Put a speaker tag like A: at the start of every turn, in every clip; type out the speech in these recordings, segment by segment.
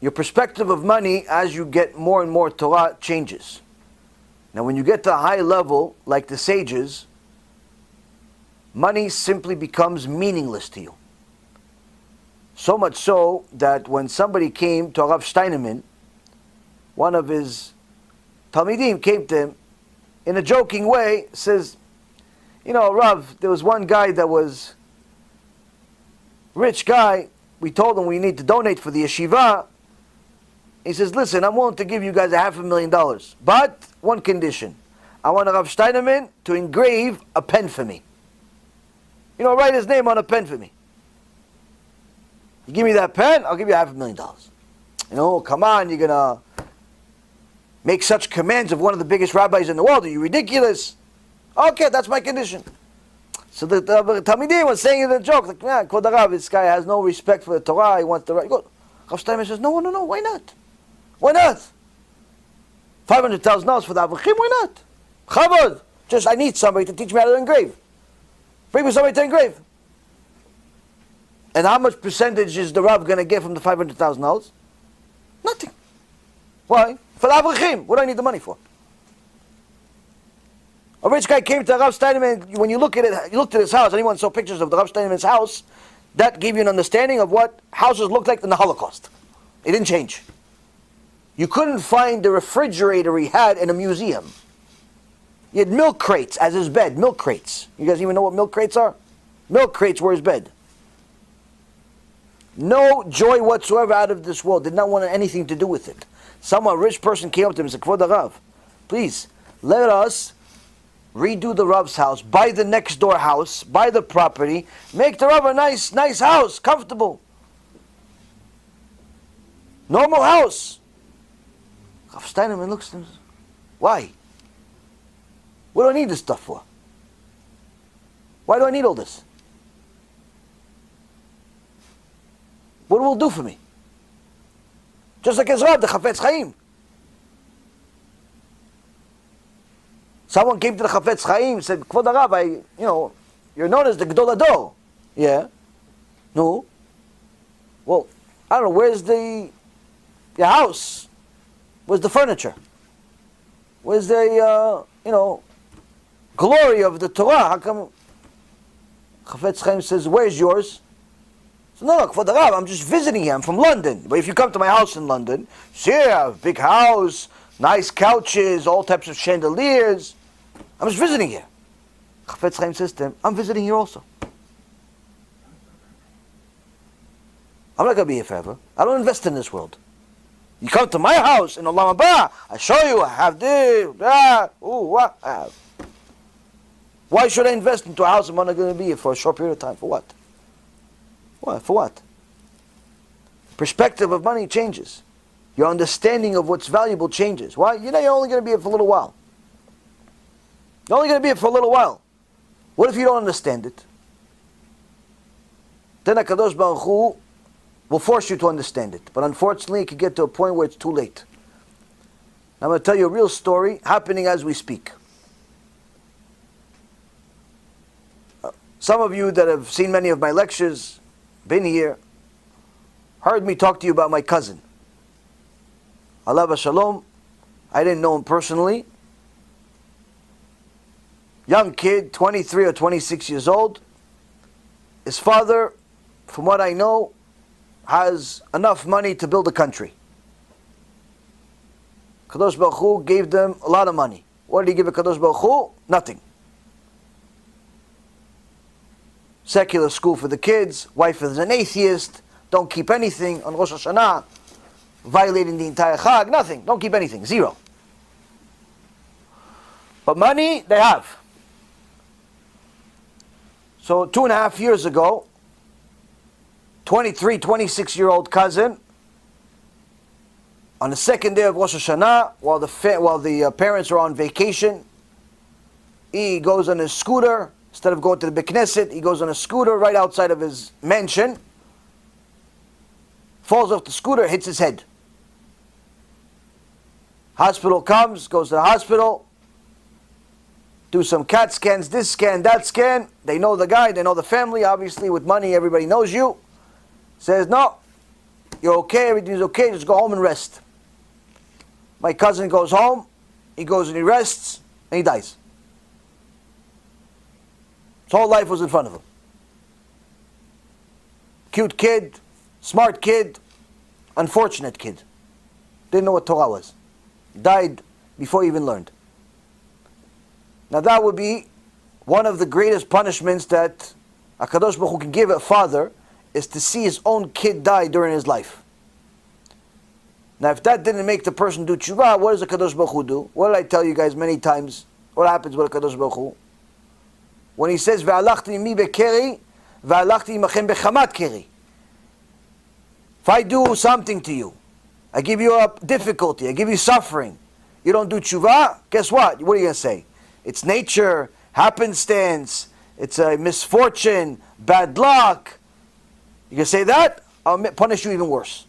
A: your perspective of money as you get more and more Torah changes. Now when you get to a high level, like the sages, money simply becomes meaningless to you. So much so that when somebody came to Rav Steinemann, one of his Talmidim came to him in a joking way, says, you know, Rav, there was one guy that was rich guy, we told him we need to donate for the yeshiva. He says, listen, I'm willing to give you guys $500,000, but one condition. I want Rav Steinemann to engrave a pen for me. You know, write his name on a pen for me. You give me that pen, I'll give you $500,000. You know, come on, you're gonna make such commands of one of the biggest rabbis in the world. Are you ridiculous? Okay, that's my condition. So the Talmidim was saying in a joke, like, yeah, Kvod Harav, this guy has no respect for the Torah, he wants to write. Rav Steinman says, no, why not? Why not? $500,000 for the Avrahim, why not? Chavod, just I need somebody to teach me how to engrave. Bring me somebody to engrave. And how much percentage is the Rav going to get from the $500,000? Nothing. Why? For the Avrahim. What do I need the money for? A rich guy came to Rav Steinemann. When you look at it, you looked at his house. Anyone saw pictures of the Rav Steinemann's house? That gave you an understanding of what houses looked like in the Holocaust. It didn't change. You couldn't find the refrigerator he had in a museum. He had milk crates as his bed. Milk crates. You guys even know what milk crates are? Milk crates were his bed. No joy whatsoever out of this world. Did not want anything to do with it. A rich person came up to him and said, Kvod Harav, please, let us redo the Rav's house, buy the next door house, buy the property, make the Rav a nice house, comfortable. Normal house. Rav Steinemann looks at him and says, why? What do I need this stuff for? Why do I need all this? What will it do for me? Just like his Rav, the Chafetz Chaim. Someone came to the Chafetz Chaim, said, Kvod Harav, you're known as the Gdol Ador. Yeah. No. Well, I don't know, where's your house? Where's the furniture? Where's the, glory of the Torah? How come? Chafetz Chaim says, where's yours? So no, Kvod Harav, I'm just visiting here. I'm from London. But if you come to my house in London, see, I have a big house, nice couches, all types of chandeliers. I'm just visiting here. Chafetz Chaim says to him, I'm visiting here also. I'm not going to be here forever. I don't invest in this world. You come to my house in Olam Haba, I show you, I have this, that, what I have. Why should I invest into a house I'm only going to be here for a short period of time? For what? For what? Perspective of money changes. Your understanding of what's valuable changes. Why? You're only going to be here for a little while. You're only going to be here for a little while. What if you don't understand it? Then HaKadosh Baruch Hu will force you to understand it. But unfortunately, it can get to a point where it's too late. I'm going to tell you a real story happening as we speak. Some of you that have seen many of my lectures, been here, heard me talk to you about my cousin. Alav Shalom. I didn't know him personally. Young kid, 23 or 26 years old. His father, from what I know, has enough money to build a country. Kadosh Baruch Hu gave them a lot of money. What did he give a Kadosh Baruch Hu? Nothing. Secular school for the kids, wife is an atheist, don't keep anything on Rosh Hashanah, violating the entire Chag, nothing, don't keep anything, zero. But money, they have. So 2.5 years ago, 23, 26-year-old cousin, on the second day of Rosh Hashanah, while the parents are on vacation, he goes on his scooter. Instead of going to the Beit Knesset, he goes on a scooter right outside of his mansion, falls off the scooter, hits his head. Hospital comes, goes to the hospital, do some CAT scans, this scan, that scan. They know the guy, they know the family, obviously with money everybody knows you. Says, no, you're okay, everything's okay, just go home and rest. My cousin goes home, he goes and he rests, and he dies. His whole life was in front of him. Cute kid, smart kid, unfortunate kid. Didn't know what Torah was. Died before he even learned. Now that would be one of the greatest punishments that HaKadosh Baruch Hu can give a father, is to see his own kid die during his life. Now if that didn't make the person do tshuva, what does HaKadosh Baruch Hu do? What did I tell you guys many times? What happens with HaKadosh Baruch Hu? When he says, Ve'alachti imi bekeri, ve'alachti imachem bechamat keri. If I do something to you, I give you a difficulty, I give you suffering, you don't do tshuva, guess what? What are you going to say? It's nature, happenstance, it's a misfortune, bad luck. You can say that, I'll punish you even worse.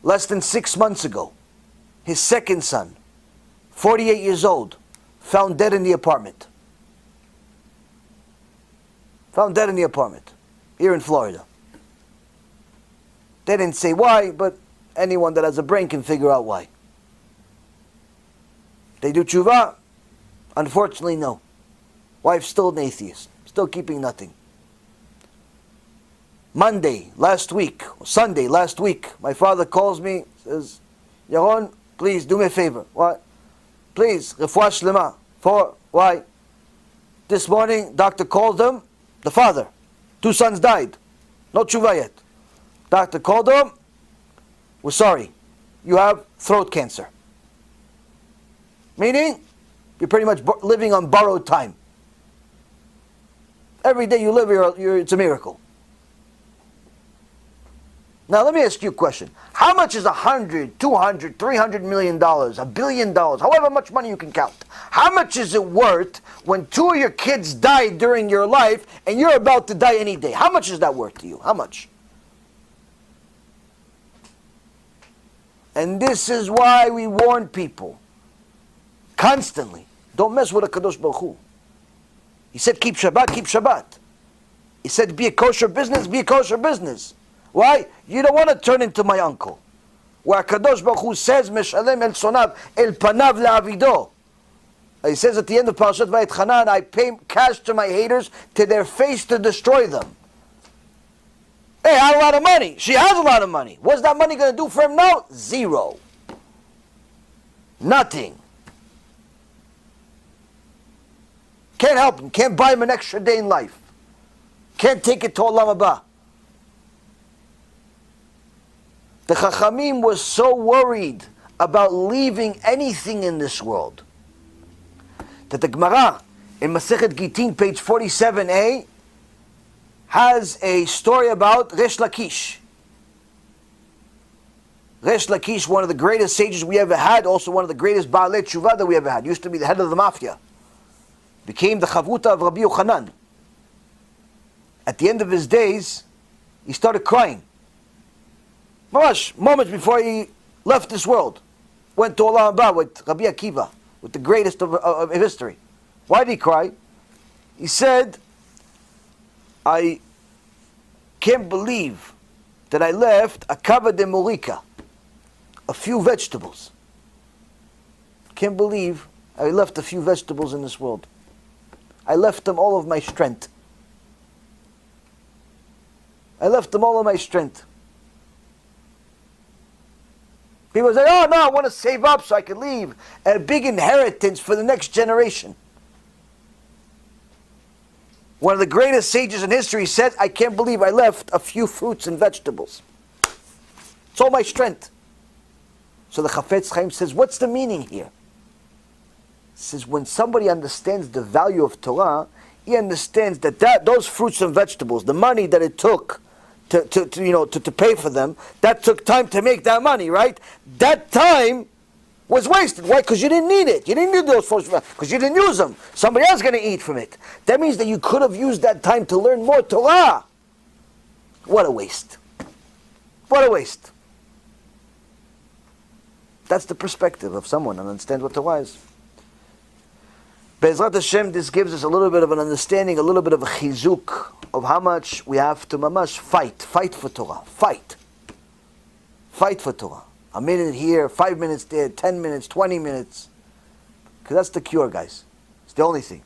A: Less than 6 months ago, his second son, 48 years old, found dead in the apartment. Found dead in the apartment, here in Florida. They didn't say why, but anyone that has a brain can figure out why. They do tshuva? Unfortunately, no. Wife's still an atheist, still keeping nothing. Monday last week, or Sunday last week, my father calls me, says, Yaron, please do me a favor. What? Please, refuah shlema. For, why? This morning, doctor called him, the father. 2 sons died. No tshuva yet. Doctor called him, we're sorry, you have throat cancer. Meaning, you're pretty much living on borrowed time. Every day you live, it's a miracle. Now let me ask you a question. How much is 100, 200, 300 million dollars, $1 billion, however much money you can count? How much is it worth when 2 of your kids died during your life and you're about to die any day? How much is that worth to you? How much? And this is why we warn people constantly, don't mess with HaKadosh Baruch Hu. He said keep Shabbat, keep Shabbat. He said be a kosher business, be a kosher business. Why? You don't want to turn into my uncle. Where HaKadosh Baruch Hu says, Meshalem el sonav el panav le'avido. He says at the end of Parashat Vayetchanan, I pay cash to my haters to their face to destroy them. Hey, I have a lot of money. She has a lot of money. What's that money going to do for him now? Zero. Nothing. Can't help him. Can't buy him an extra day in life. Can't take it to Olam Haba. The Chachamim was so worried about leaving anything in this world that the Gemara in Masechet Gittin, page 47a, has a story about Resh Lakish. Resh Lakish, one of the greatest sages we ever had, also one of the greatest Baalei Tshuva that we ever had. Used to be the head of the mafia. Became the Chavuta of Rabbi Yochanan. At the end of his days, he started crying. Moments before he left this world. Went to Olam Haba with Rabbi Akiva, with the greatest of history. Why did he cry? He said, I can't believe that I left a kava de morika, a few vegetables. Can't believe I left a few vegetables in this world. I left them all of my strength. I left them all of my strength. People say, oh no, I want to save up so I can leave a big inheritance for the next generation. One of the greatest sages in history said, I can't believe I left a few fruits and vegetables. It's all my strength. So the Chafetz Chaim says, what's the meaning here? He says, when somebody understands the value of Torah, he understands that those fruits and vegetables, the money that it took to pay for them, that took time to make that money, right? That time was wasted. Why? Because you didn't need it. You didn't need those fruits because you didn't use them. Somebody else is going to eat from it. That means that you could have used that time to learn more Torah. What a waste. What a waste. That's the perspective of someone who understands what Torah is. Be'ezrat Hashem, this gives us a little bit of an understanding, a little bit of a chizuk of how much we have to mamash fight for Torah. Fight. Fight for Torah. A minute here, 5 minutes there, 10 minutes, 20 minutes. Because that's the cure, guys. It's the only thing.